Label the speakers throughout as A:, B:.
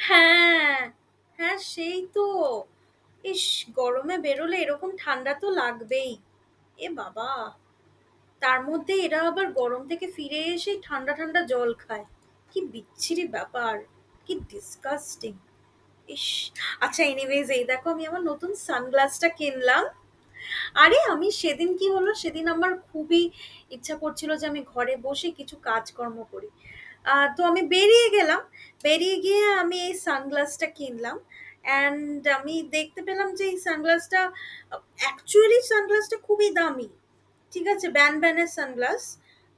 A: হ্যাঁ, হ্যাঁ সেই তো। ইস! গরমে বেরোলে এরকম ঠান্ডা তো লাগবেই। এ বাবা! তার মধ্যে এরা আবার গরম থেকে ফিরে এসেই ঠান্ডা, ঠান্ডা জল খায়। কি বিচ্ছিরি ব্যাপার! কি ডিসগাস্টিং! ইস! আচ্ছা এনিওয়েজ এই দেখো আমি আমার নতুন সানগ্লাসটা কিনলাম। আরে আমি সেদিন কি হলো, সেদিন আমার খুবই ইচ্ছা করছিল যে আমি ঘরে বসে কিছু কাজকর্ম করি। তো আমি বেরিয়ে গেলাম। বেরিয়ে গিয়ে আমি এই সানগ্লাসটা কিনলাম। অ্যান্ড আমি দেখতে পেলাম যে এই সানগ্লাসটা অ্যাকচুয়ালি সানগ্লাসটা খুবই দামি। ঠিক আছে? ব্যান-ব্যানের সানগ্লাস।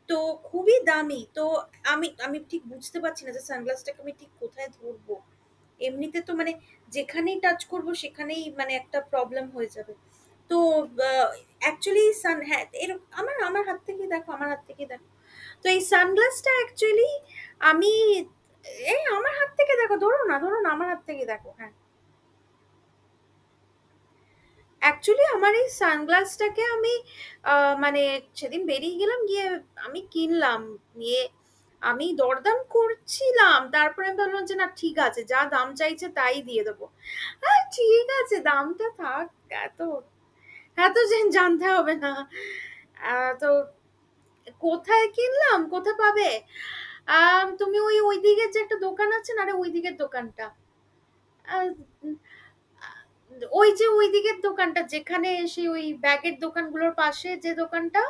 A: তো খুবই দামি। তো আমি আমি ঠিক বুঝতে পারছি না যে সানগ্লাসটাকে আমি ঠিক কোথায় ধরবো? এমনিতে তো মানে যেখানেই টাচ করব সেখানেই মানে একটা প্রবলেম হয়ে যাবে। তো অ্যাকচুয়ালি হ্যাঁ, আমার আমার হাত থেকে দেখো, আমার হাত থেকে দেখো। তো এই সানগ্লাসটা অ্যাকচুয়ালি আমি এই আমার হাত থেকে দেখো, ধরো না, ধরো না, আমার হাত থেকে দেখো। হ্যাঁ। অ্যাকচুয়ালি আমার এই সানগ্লাসটাকে আমি মানে সেদিন বেরিয়ে গেলাম, গিয়ে আমি কিনলাম। নিয়ে আমি দরদাম করছিলাম, তারপরে আমি ভাবলাম যে না ঠিক আছে, যা দাম চাইছে তাই দিয়ে দেবো। হ্যাঁ ঠিক আছে, দামটা থাক। এত এত জানতে হবে না। তো কোথায় কিনলাম, কোথায় পাবে? তুমি ওই ওই দিকের যে একটা দোকান আছে না, আরে ওই দিকের দোকানটা। আহ, ওই যে ওই দিকের দোকানটা যেখানে সেই ওই ব্যাগের দোকানগুলোর পাশে যে দোকানটা।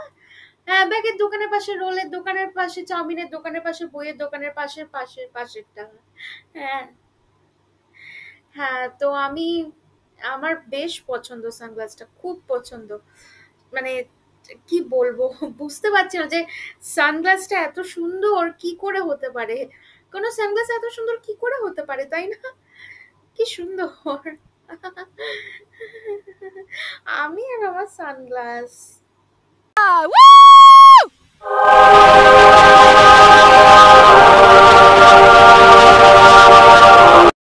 A: হ্যাঁ, ব্যাগের দোকানের পাশে, রোলের দোকানের পাশে, চাউমিনের দোকানের পাশে, বইয়ের দোকানের পাশের পাশের পাশেরটা। হ্যাঁ, হ্যাঁ। তো আমি আমার বেশ পছন্দ সানগ্লাসটা, খুব পছন্দ। মানে কি বলবো বুঝতে পারছি না যে সানগ্লাসটা এত সুন্দর কি করে হতে পারে। কোনো সানগ্লাস এত সুন্দর কি করে হতে পারে, তাই না? কি সুন্দর! আমি আর আমার সানগ্লাস।
B: Woo!